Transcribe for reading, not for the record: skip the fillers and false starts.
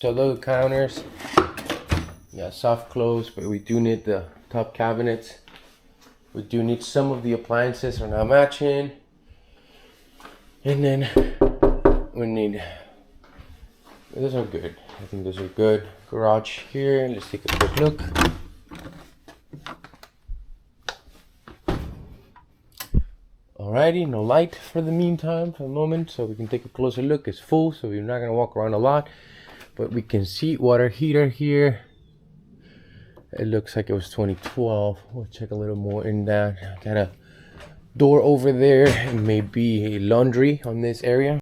So little counters. Yeah, soft close, but we do need the top cabinets. We do need some of the appliances are not matching. And then we need, those are good. I think those are good. Garage here, let's take a quick look. Alrighty, no light for the meantime, for the moment, so we can take a closer look. It's full, so we're not gonna walk around a lot, but we can see water heater here. It looks like it was 2012. We'll check a little more in that. Got a door over there. It may be a laundry on this area.